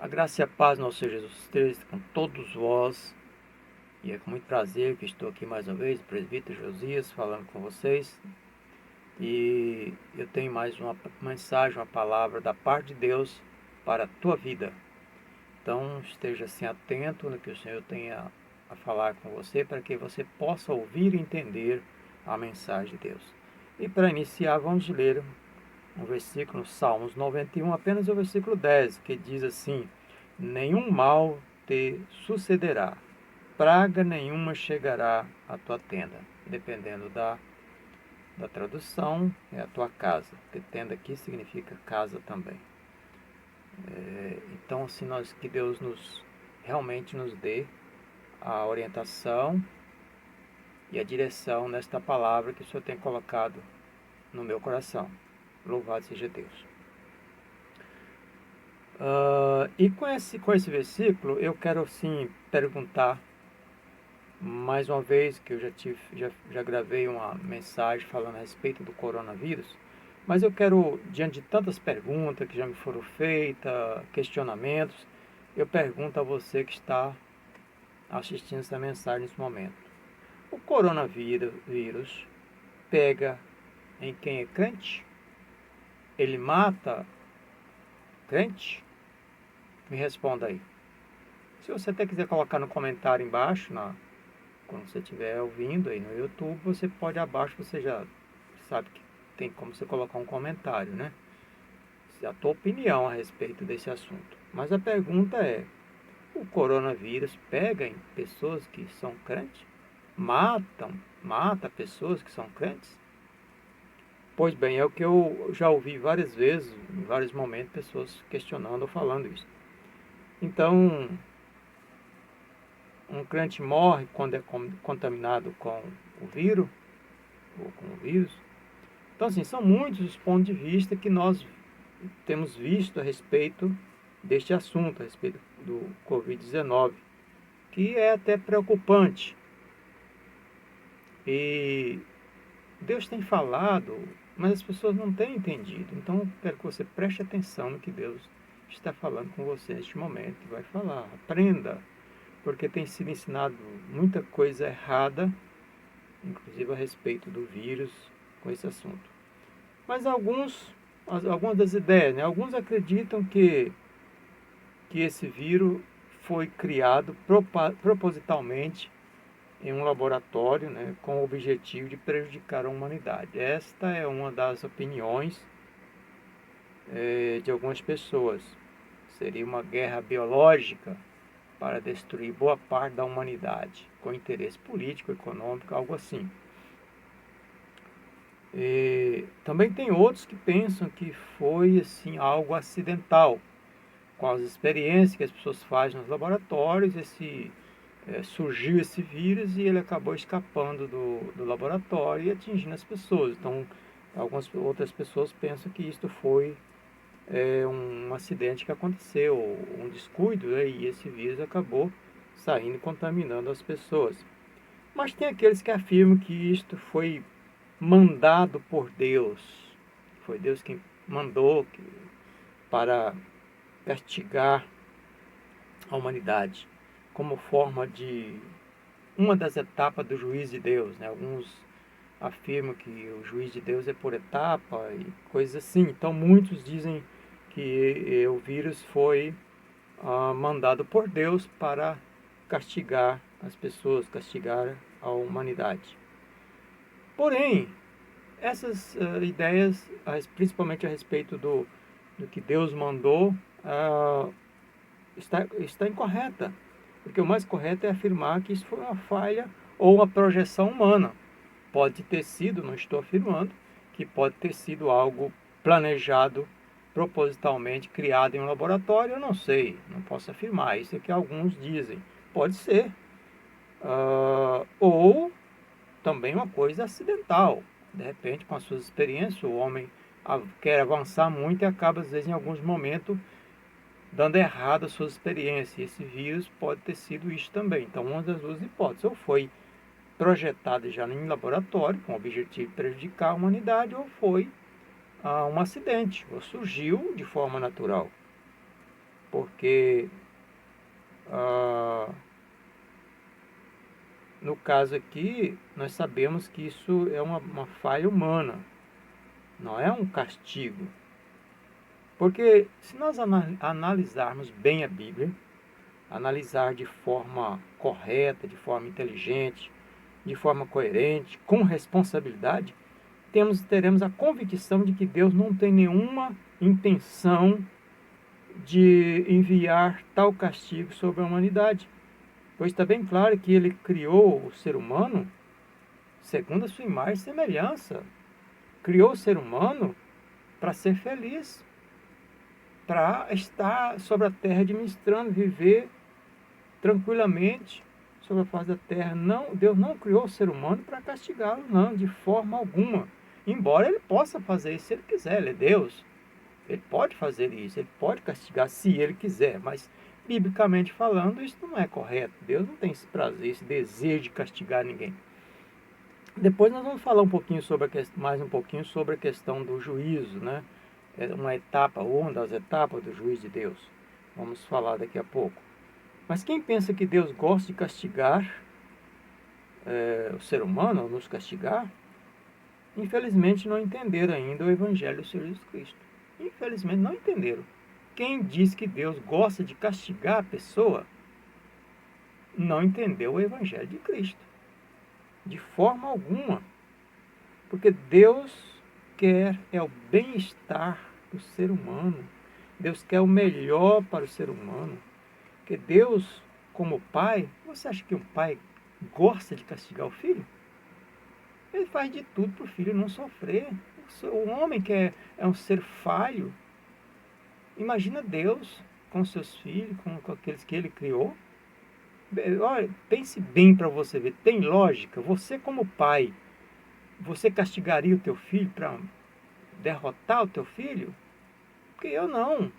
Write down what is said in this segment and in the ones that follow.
A graça e a paz do nosso Senhor Jesus esteja com todos vós. E é com muito prazer que estou aqui mais uma vez, o presbítero Josias, falando com vocês. E eu tenho mais uma mensagem, uma palavra da parte de Deus para a tua vida. Então esteja assim atento no que o Senhor tenha a falar com você, para que você possa ouvir e entender a mensagem de Deus. E para iniciar, vamos ler um versículo, Salmos 91, apenas o versículo 10, que diz assim: nenhum mal te sucederá, praga nenhuma chegará à tua tenda. Dependendo da tradução, é a tua casa, porque tenda aqui significa casa também. Então, assim, que Deus realmente nos dê a orientação e a direção nesta palavra que o Senhor tem colocado no meu coração. Louvado seja Deus. E com esse versículo, eu quero sim perguntar mais uma vez, que eu já gravei uma mensagem falando a respeito do coronavírus, mas eu quero, diante de tantas perguntas que já me foram feitas, questionamentos, eu pergunto a você que está assistindo essa mensagem nesse momento. O coronavírus pega em quem é crente? Ele mata crente? Me responda aí. Se você até quiser colocar no comentário embaixo, quando você estiver ouvindo aí no YouTube, você pode abaixo, você já sabe que tem como você colocar um comentário, né? A tua opinião a respeito desse assunto. Mas a pergunta é: o coronavírus pega em pessoas que são crentes? Mata pessoas que são crentes? Pois bem, é o que eu já ouvi várias vezes, em vários momentos, pessoas questionando ou falando isso. Então, um crente morre quando é contaminado com o vírus, ou com o vírus. Então, assim, são muitos os pontos de vista que nós temos visto a respeito deste assunto, a respeito do Covid-19, que é até preocupante. E Deus tem falado, mas as pessoas não têm entendido. Então, eu quero que você preste atenção no que Deus está falando com você neste momento e vai falar. Aprenda, porque tem sido ensinado muita coisa errada, inclusive a respeito do vírus, com esse assunto. Mas algumas das ideias, né? Alguns acreditam que esse vírus foi criado propositalmente em um laboratório, né, com o objetivo de prejudicar a humanidade. Esta é uma das opiniões de algumas pessoas. Seria uma guerra biológica para destruir boa parte da humanidade, com interesse político, econômico, algo assim. E também tem outros que pensam que foi assim algo acidental, com as experiências que as pessoas fazem nos laboratórios, surgiu esse vírus e ele acabou escapando do laboratório e atingindo as pessoas. Então, algumas outras pessoas pensam que isto foi um acidente que aconteceu, um descuido, né, e esse vírus acabou saindo e contaminando as pessoas. Mas tem aqueles que afirmam que isto foi mandado por Deus. Foi Deus quem mandou para castigar a humanidade, como forma de uma das etapas do juízo de Deus, né? Alguns afirmam que o juízo de Deus é por etapa e coisas assim. Então muitos dizem que o vírus foi mandado por Deus para castigar as pessoas, castigar a humanidade. Porém, essas ideias, principalmente a respeito do que Deus mandou, está incorreta. Porque o mais correto é afirmar que isso foi uma falha ou uma projeção humana. Pode ter sido, não estou afirmando, que pode ter sido algo planejado, propositalmente, criado em um laboratório, eu não sei, não posso afirmar. Isso é que alguns dizem. Pode ser. Ou também uma coisa acidental. De repente, com as suas experiências, o homem quer avançar muito e acaba, às vezes, em alguns momentos, dando errado as suas experiências. E esse vírus pode ter sido isso também. Então, uma das duas hipóteses, ou foi projetado já em laboratório, com o objetivo de prejudicar a humanidade, ou foi um acidente, ou surgiu de forma natural. porque no caso aqui, nós sabemos que isso é uma falha humana, não é um castigo. Porque se nós analisarmos bem a Bíblia, analisar de forma correta, de forma inteligente, de forma coerente, com responsabilidade, teremos a convicção de que Deus não tem nenhuma intenção de enviar tal castigo sobre a humanidade. Pois está bem claro que Ele criou o ser humano segundo a sua imagem e semelhança. Criou o ser humano para ser feliz, para estar sobre a terra administrando, viver tranquilamente sobre a face da terra. Não, Deus não criou o ser humano para castigá-lo, não, de forma alguma. Embora Ele possa fazer isso se Ele quiser, Ele é Deus. Ele pode fazer isso, Ele pode castigar se Ele quiser, mas biblicamente falando, isso não é correto. Deus não tem esse prazer, esse desejo de castigar ninguém. Depois nós vamos falar mais um pouquinho sobre a questão do juízo, né? É uma das etapas do juízo de Deus. Vamos falar daqui a pouco. Mas quem pensa que Deus gosta de castigar o ser humano, ou nos castigar, infelizmente não entenderam ainda o Evangelho do Senhor Jesus Cristo. Infelizmente não entenderam. Quem diz que Deus gosta de castigar a pessoa, não entendeu o Evangelho de Cristo. De forma alguma. Porque Deus quer o bem-estar do ser humano. Deus quer o melhor para o ser humano. Porque Deus, como pai, você acha que um pai gosta de castigar o filho? Ele faz de tudo para o filho não sofrer. O homem que é um ser falho. Imagina Deus com seus filhos, com aqueles que Ele criou. Olha, pense bem para você ver. Tem lógica? Você como pai, você castigaria o teu filho para derrotar o teu filho? Porque eu não.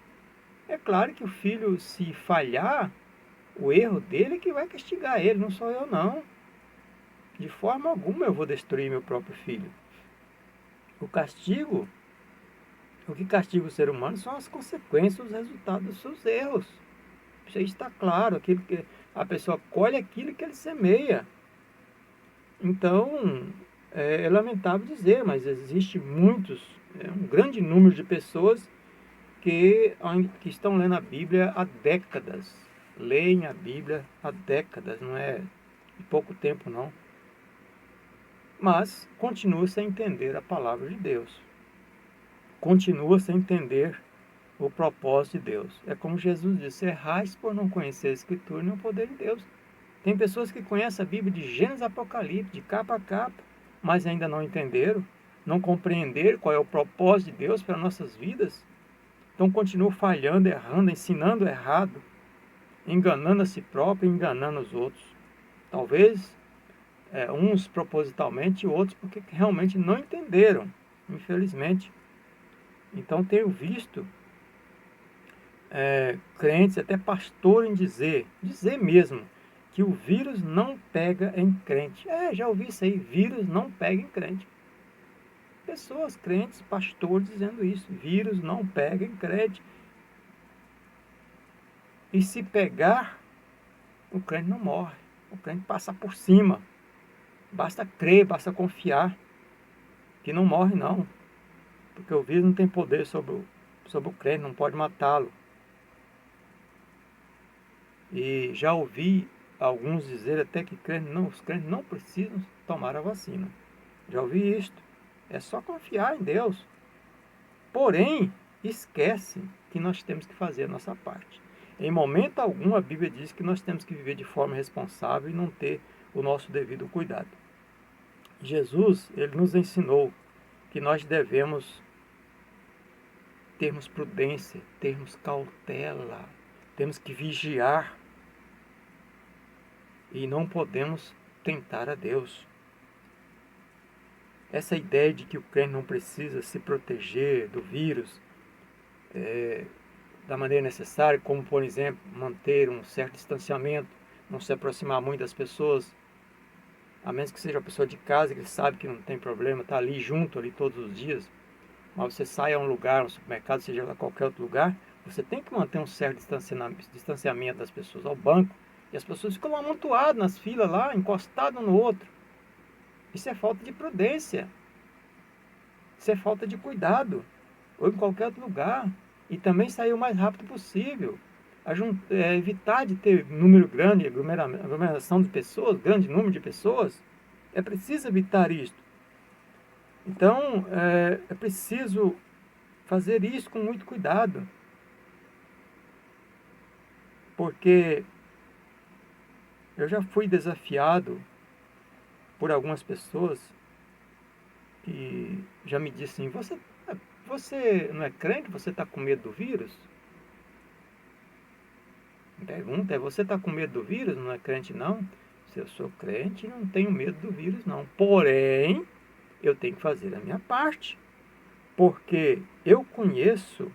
É claro que o filho, se falhar, o erro dele é que vai castigar ele, não sou eu não. De forma alguma eu vou destruir meu próprio filho. O que castiga o ser humano são as consequências, os resultados dos seus erros. Isso aí está claro, aquilo que a pessoa colhe aquilo que ele semeia. Então, é lamentável dizer, mas existe um grande número de pessoas que estão lendo a Bíblia há décadas. Leem a Bíblia há décadas, não é de pouco tempo não. Mas continua sem entender a palavra de Deus. Continua sem entender o propósito de Deus. É como Jesus disse: errais por não conhecer a Escritura e não o poder de Deus. Tem pessoas que conhecem a Bíblia de Gênesis a Apocalipse, de capa a capa, mas ainda não entenderam, não compreenderam qual é o propósito de Deus para nossas vidas. Então continuam falhando, errando, ensinando errado, enganando a si próprio e enganando os outros. Talvez uns propositalmente e outros porque realmente não entenderam, infelizmente. Então tenho visto crentes, até pastores, dizer mesmo, que o vírus não pega em crente. Já ouvi isso aí, vírus não pega em crente. Pessoas crentes, pastores dizendo isso, vírus não pega em crente. E se pegar, o crente não morre, o crente passa por cima. Basta crer, basta confiar que não morre não, porque o vírus não tem poder sobre o crente, não pode matá-lo. E já ouvi alguns dizer até que os crentes não precisam tomar a vacina. Já ouvi isto. É só confiar em Deus. Porém, esquece que nós temos que fazer a nossa parte. Em momento algum a Bíblia diz que nós temos que viver de forma responsável e não ter o nosso devido cuidado. Jesus, ele nos ensinou que nós devemos termos prudência, termos cautela, temos que vigiar e não podemos tentar a Deus. Essa ideia de que o crente não precisa se proteger do vírus da maneira necessária, como, por exemplo, manter um certo distanciamento, não se aproximar muito das pessoas, a menos que seja uma pessoa de casa, que sabe que não tem problema, está ali junto, ali todos os dias. Mas você sai a um lugar, um supermercado, seja lá qualquer outro lugar, Você tem que manter um certo distanciamento das pessoas ao banco. E as pessoas ficam amontoadas nas filas lá, encostadas um no outro. Isso é falta de prudência. Isso é falta de cuidado. Ou em qualquer outro lugar. E também sair o mais rápido possível. Evitar de ter número grande, aglomeração de pessoas, grande número de pessoas. É preciso evitar isso. Então, é preciso fazer isso com muito cuidado. Porque eu já fui desafiado por algumas pessoas que já me disseram assim, você não é crente? Você está com medo do vírus? A pergunta é, você está com medo do vírus? Não é crente não? Se eu sou crente, não tenho medo do vírus não. Porém, eu tenho que fazer a minha parte. Porque eu conheço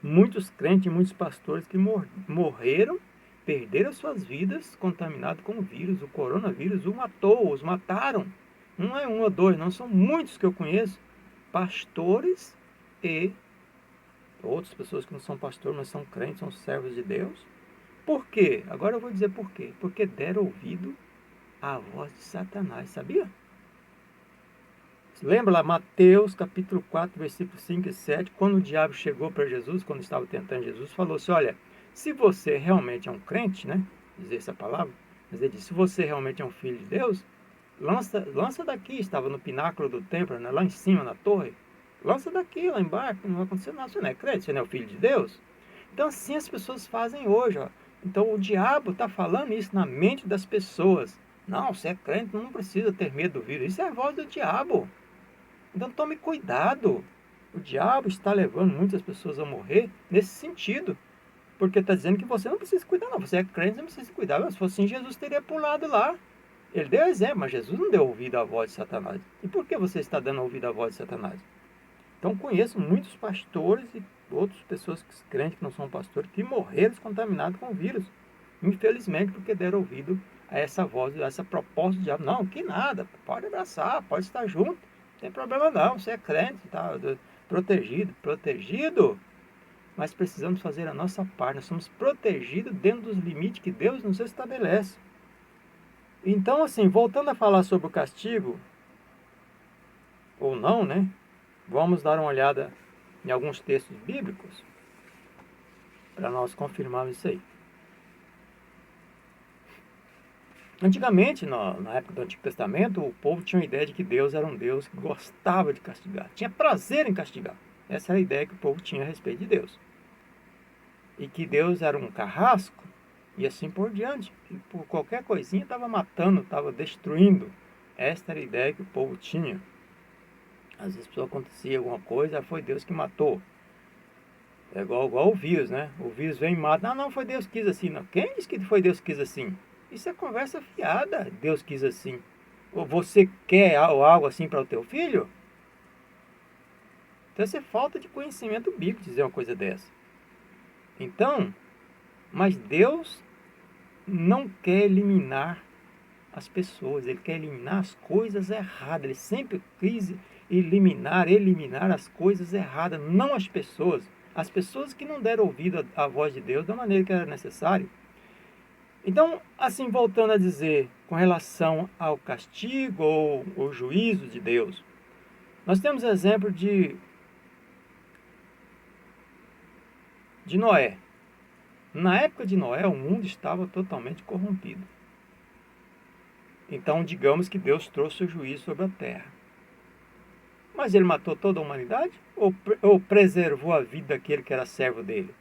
muitos crentes, muitos pastores que morreram, perderam suas vidas contaminados com o vírus. O coronavírus os mataram. Não é um ou dois, não, são muitos que eu conheço, pastores e outras pessoas que não são pastores, mas são crentes, são servos de Deus. Por quê? Agora eu vou dizer por quê. Porque deram ouvido à voz de Satanás, sabia? Lembra lá, Mateus capítulo 4, versículos 5 e 7, quando o diabo chegou para Jesus, quando estava tentando Jesus, falou assim, olha, se você realmente é um crente, né, dizer essa palavra, mas ele disse, se você realmente é um filho de Deus, lança daqui, estava no pináculo do templo, né, lá em cima, na torre, lança daqui, lá embaixo, não vai acontecer nada, você não é crente, você não é o filho de Deus. Então assim as pessoas fazem hoje, ó. Então o diabo está falando isso na mente das pessoas. Não, você é crente, não precisa ter medo do vírus, isso é a voz do diabo. Então tome cuidado. O diabo está levando muitas pessoas a morrer nesse sentido. Porque está dizendo que você não precisa cuidar, não. Você é crente, não precisa cuidar. Mas se fosse assim, Jesus teria pulado lá. Ele deu exemplo, mas Jesus não deu ouvido à voz de Satanás. E por que você está dando ouvido à voz de Satanás? Então conheço muitos pastores e outras pessoas crentes que não são pastores que morreram contaminados com o vírus. Infelizmente, porque deram ouvido a essa voz, a essa proposta do diabo. Não, que nada, pode abraçar, pode estar junto. Não tem problema não, você é crente, está protegido, mas precisamos fazer a nossa parte, nós somos protegidos dentro dos limites que Deus nos estabelece. Então, assim, voltando a falar sobre o castigo, ou não, né? Vamos dar uma olhada em alguns textos bíblicos para nós confirmarmos isso aí. Antigamente, na época do Antigo Testamento, o povo tinha a ideia de que Deus era um Deus que gostava de castigar, tinha prazer em castigar. Essa era a ideia que o povo tinha a respeito de Deus. E que Deus era um carrasco, e assim por diante. Que por qualquer coisinha estava matando, estava destruindo. Esta era a ideia que o povo tinha. Às vezes acontecia alguma coisa, foi Deus que matou. É igual o vírus, né? O vírus vem e mata. Não, foi Deus que quis assim. Não. Quem disse que foi Deus que quis assim? Isso é conversa fiada. Deus quis assim. Ou você quer algo assim para o teu filho? Então isso é falta de conhecimento bíblico dizer uma coisa dessa. Então, mas Deus não quer eliminar as pessoas, Ele quer eliminar as coisas erradas. Ele sempre quis eliminar as coisas erradas, não as pessoas. As pessoas que não deram ouvido à voz de Deus da maneira que era necessário. Então, assim, voltando a dizer, com relação ao castigo ou o juízo de Deus, nós temos exemplo de Noé. Na época de Noé, o mundo estava totalmente corrompido. Então, digamos que Deus trouxe o juízo sobre a terra. Mas ele matou toda a humanidade? Ou preservou a vida daquele que era servo dele?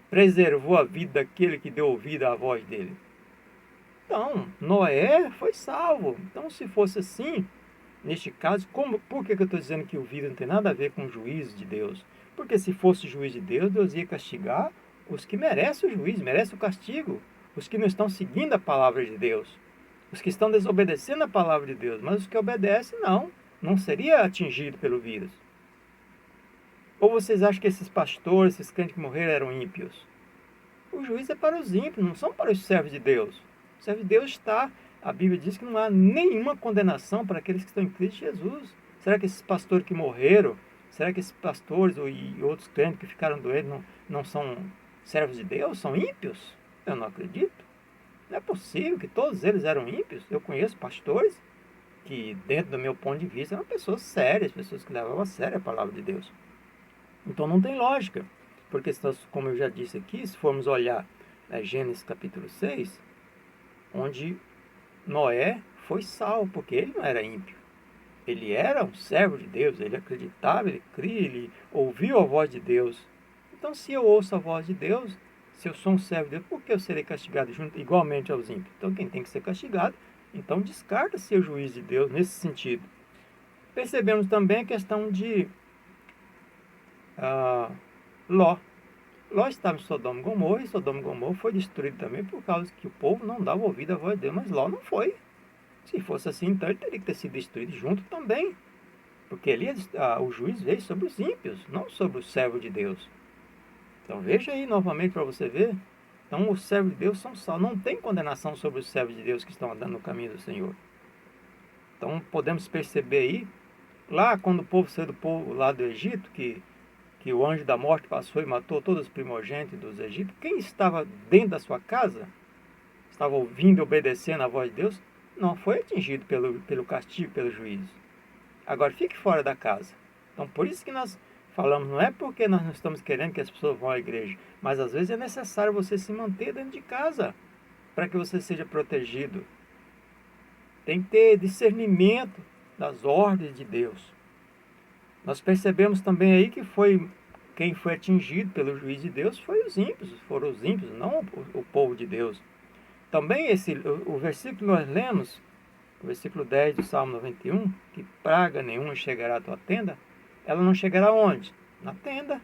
Preservou a vida daquele que deu ouvido à voz dele? Então, Noé foi salvo. Então, se fosse assim, neste caso, por que eu estou dizendo que o vírus não tem nada a ver com o juízo de Deus? Porque se fosse o juízo de Deus, Deus ia castigar os que merecem o juízo, merecem o castigo. Os que não estão seguindo a palavra de Deus. Os que estão desobedecendo a palavra de Deus. Mas os que obedecem, não seria atingido pelo vírus. Ou vocês acham que esses pastores, esses crentes que morreram eram ímpios? O juízo é para os ímpios, não são para os servos de Deus. O servo de Deus a Bíblia diz que não há nenhuma condenação para aqueles que estão em Cristo Jesus. Será que esses pastores que morreram Será que esses pastores e outros crentes que ficaram doentes não são servos de Deus? São ímpios? Eu não acredito. Não é possível que todos eles eram ímpios. Eu conheço pastores que, dentro do meu ponto de vista, eram pessoas sérias, pessoas que levavam a sério a palavra de Deus. Então não tem lógica. Porque, como eu já disse aqui, se formos olhar Gênesis capítulo 6, onde Noé foi salvo, porque ele não era ímpio. Ele era um servo de Deus, ele acreditava, ele cria, ele ouviu a voz de Deus. Então, se eu ouço a voz de Deus, se eu sou um servo de Deus, por que eu serei castigado igualmente aos ímpios? Então, quem tem que ser castigado, então descarta-se o juízo de Deus nesse sentido. Percebemos também a questão de Ló. Ló estava em Sodoma e Gomorra, e Sodoma e Gomorra foi destruído também por causa que o povo não dava ouvido à voz de Deus, mas Ló não foi. Se fosse assim, então ele teria que ter sido destruído junto também. Porque ali o juiz veio sobre os ímpios, não sobre o servo de Deus. Então veja aí novamente para você ver. Então os servos de Deus são salvos. Não tem condenação sobre os servos de Deus que estão andando no caminho do Senhor. Então podemos perceber aí, lá quando o povo saiu do povo lá do Egito, que o anjo da morte passou e matou todos os primogênitos dos egípcios, quem estava dentro da sua casa, estava ouvindo e obedecendo a voz de Deus, não foi atingido pelo castigo, pelo juízo. Agora, fique fora da casa. Então, por isso que nós falamos, não é porque nós não estamos querendo que as pessoas vão à igreja, mas às vezes é necessário você se manter dentro de casa, para que você seja protegido. Tem que ter discernimento das ordens de Deus. Nós percebemos também aí que quem foi atingido pelo juízo de Deus foram os ímpios, não o povo de Deus. Também o versículo que nós lemos, o versículo 10 do Salmo 91, que praga nenhuma chegará à tua tenda, ela não chegará onde? Na tenda.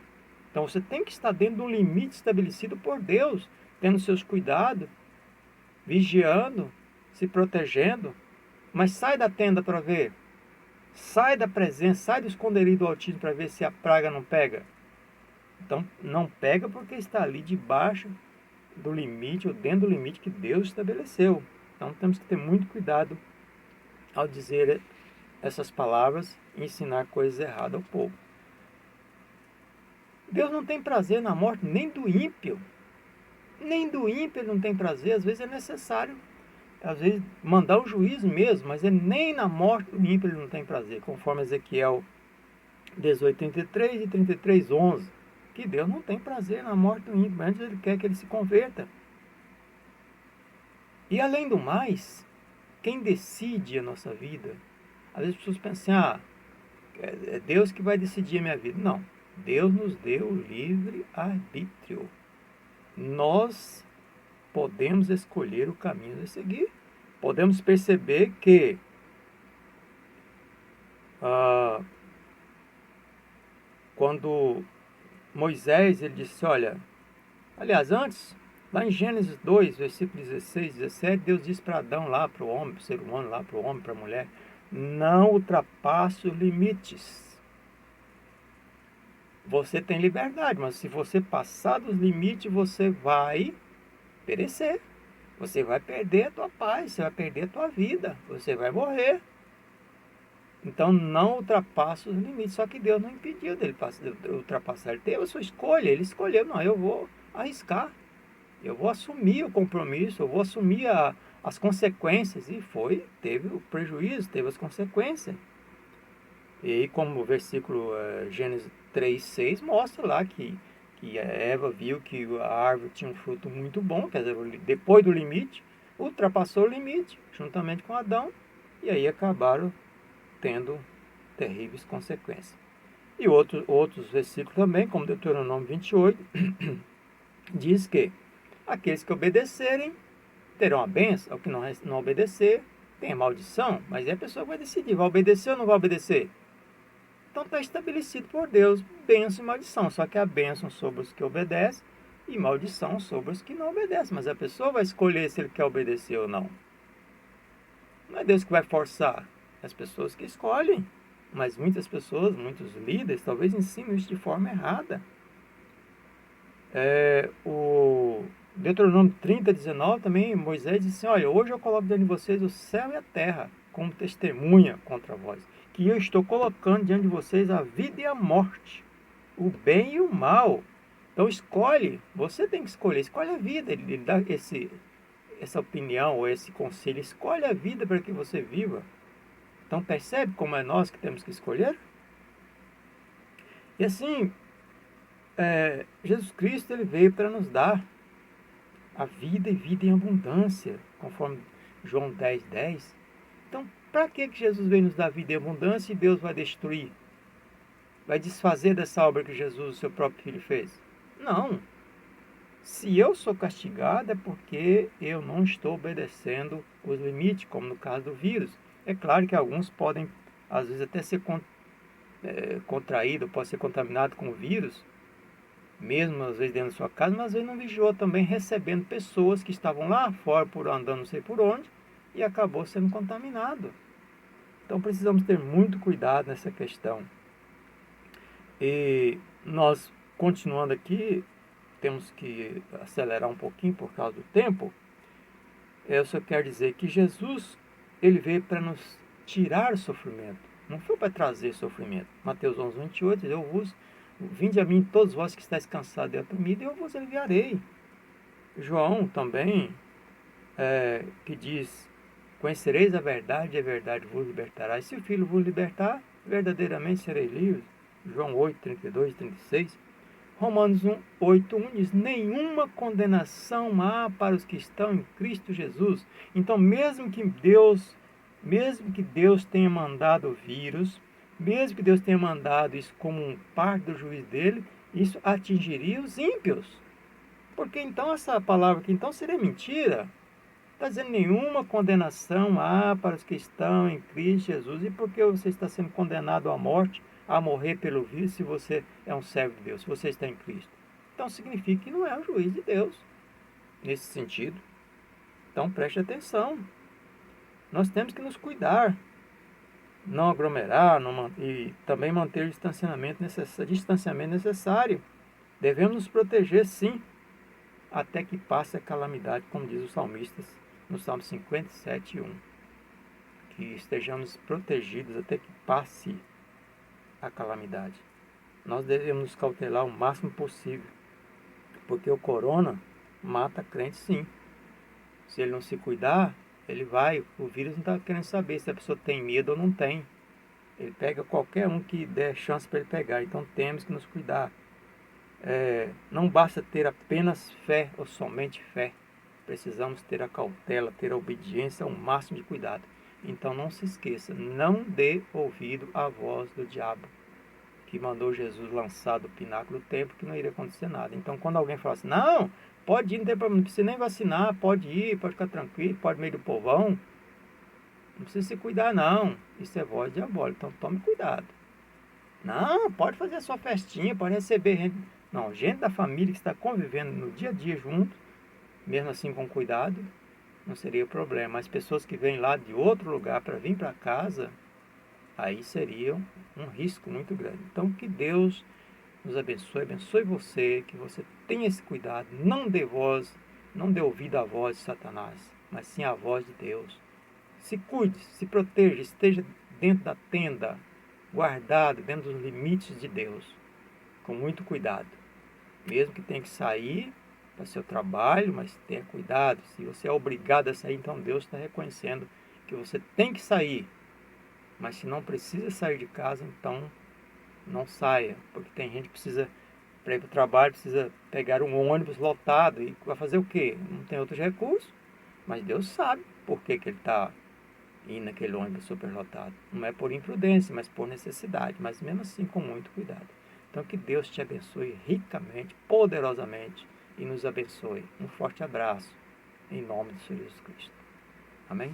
Então você tem que estar dentro de um limite estabelecido por Deus, tendo seus cuidados, vigiando, se protegendo. Mas sai da tenda para ver. Sai da presença, sai do esconderijo do Altíssimo para ver se a praga não pega. Então não pega porque está ali debaixo do limite, ou dentro do limite que Deus estabeleceu. Então temos que ter muito cuidado ao dizer essas palavras e ensinar coisas erradas ao povo. Deus não tem prazer na morte nem do ímpio. Nem do ímpio ele não tem prazer. Às vezes é necessário, às vezes, mandar o juízo mesmo, mas nem na morte do ímpio ele não tem prazer, conforme Ezequiel 18:33 e 33:11, que Deus não tem prazer na morte do ímpio, antes ele quer que ele se converta. E além do mais, quem decide a nossa vida, às vezes as pessoas pensam assim, é Deus que vai decidir a minha vida. Não, Deus nos deu livre arbítrio. Nós podemos escolher o caminho a seguir. Podemos perceber que quando Moisés ele disse, olha, aliás, antes, lá em Gênesis 2, versículo 16, 17, Deus diz para Adão lá, para o homem, para o ser humano lá, para o homem, para a mulher, não ultrapasse os limites. Você tem liberdade, mas se você passar dos limites, você vai perecer. Você vai perder a tua paz, você vai perder a tua vida, você vai morrer. Então não ultrapasse os limites. Só que Deus não impediu dele ultrapassar. Ele teve a sua escolha, ele escolheu, não, eu vou arriscar. Eu vou assumir o compromisso, eu vou assumir as consequências. E teve o prejuízo, teve as consequências. E como o versículo Gênesis 3:6 mostra lá que a Eva viu que a árvore tinha um fruto muito bom, quer dizer, depois do limite, ultrapassou o limite, juntamente com Adão, e aí acabaram tendo terríveis consequências. E outros versículos também, como Deuteronômio 28, diz que aqueles que obedecerem terão a bênção, ao que não obedecer tem a maldição, mas aí a pessoa vai decidir, vai obedecer ou não vai obedecer? Então está estabelecido por Deus bênção e maldição. Só que a bênção sobre os que obedecem e maldição sobre os que não obedecem. Mas a pessoa vai escolher se ele quer obedecer ou não. Não é Deus que vai forçar. As pessoas que escolhem. Mas muitas pessoas, muitos líderes, talvez ensinam isso de forma errada. O Deuteronômio 30:19 também, Moisés disse assim, olha, hoje eu coloco diante de vocês o céu e a terra como testemunha contra vós, que eu estou colocando diante de vocês a vida e a morte, o bem e o mal. Então escolhe, você tem que escolher, escolhe a vida. Ele dá essa opinião ou esse conselho, escolhe a vida para que você viva. Então percebe como é nós que temos que escolher? E assim, Jesus Cristo ele veio para nos dar a vida e vida em abundância, conforme João 10:10. Então, para que Jesus veio nos dar vida em abundância e Deus vai destruir? Vai desfazer dessa obra que Jesus, o seu próprio Filho, fez? Não. Se eu sou castigado é porque eu não estou obedecendo os limites, como no caso do vírus. É claro que alguns podem, às vezes, até ser contraído, pode ser contaminado com o vírus, mesmo às vezes dentro da sua casa, mas às vezes não vigiou também recebendo pessoas que estavam lá fora, por andando não sei por onde, e acabou sendo contaminado. Então precisamos ter muito cuidado nessa questão. E nós, continuando aqui, temos que acelerar um pouquinho por causa do tempo. Eu só quero dizer que Jesus, ele veio para nos tirar o sofrimento. Não foi para trazer sofrimento. Mateus 11:28 diz: vinde a mim todos vós que estáis cansados e oprimidos, e eu vos aliviarei. João também, que diz: conhecereis a verdade, e a verdade vos libertará. E se o Filho vos libertar, verdadeiramente sereis livres. João 8:32-36. Romanos 8:1 diz: nenhuma condenação há para os que estão em Cristo Jesus. Então, mesmo que Deus tenha mandado o vírus, mesmo que Deus tenha mandado isso como um parte do juízo dele, isso atingiria os ímpios. Porque então essa palavra aqui então seria mentira. Está dizendo: nenhuma condenação há para os que estão em Cristo Jesus. E por que você está sendo condenado à morte, a morrer pelo vírus, se você é um servo de Deus, se você está em Cristo? Então significa que não é o juiz de Deus, nesse sentido. Então preste atenção. Nós temos que nos cuidar, não aglomerar e também manter o distanciamento necessário. Devemos nos proteger, sim, até que passe a calamidade, como diz os salmistas no Salmo 57:1. Que estejamos protegidos até que passe a calamidade. Nós devemos nos cautelar o máximo possível, porque o corona mata crente, sim. Se ele não se cuidar, o vírus não está querendo saber se a pessoa tem medo ou não tem. Ele pega qualquer um que der chance para ele pegar. Então temos que nos cuidar. Não basta ter apenas fé ou somente fé. Precisamos ter a cautela, ter a obediência, o máximo de cuidado. Então não se esqueça, não dê ouvido à voz do diabo, que mandou Jesus lançar do pináculo do templo, que não iria acontecer nada. Então quando alguém fala assim: não, pode ir, não tem problema, não precisa nem vacinar, pode ir, pode ficar tranquilo, pode ir meio do povão, não precisa se cuidar não, isso é voz diabólica, então tome cuidado. Não, pode fazer a sua festinha, pode receber gente. Não, gente da família que está convivendo no dia a dia junto, mesmo assim com cuidado, não seria problema. Mas pessoas que vêm lá de outro lugar para vir para casa, aí seria um risco muito grande. Então que Deus nos abençoe você, que você tenha esse cuidado, não dê ouvido à voz de Satanás, mas sim à voz de Deus. Se cuide, se proteja, esteja dentro da tenda, guardado dentro dos limites de Deus, com muito cuidado. Mesmo que tenha que sair para seu trabalho, mas tenha cuidado. Se você é obrigado a sair, então Deus está reconhecendo que você tem que sair. Mas se não precisa sair de casa, então não saia, porque tem gente que precisa, para ir para o trabalho, precisa pegar um ônibus lotado e vai fazer o quê? Não tem outros recursos, mas Deus sabe por que ele está indo naquele ônibus superlotado. Não é por imprudência, mas por necessidade, mas mesmo assim com muito cuidado. Então que Deus te abençoe ricamente, poderosamente e nos abençoe. Um forte abraço, em nome de Jesus Cristo. Amém?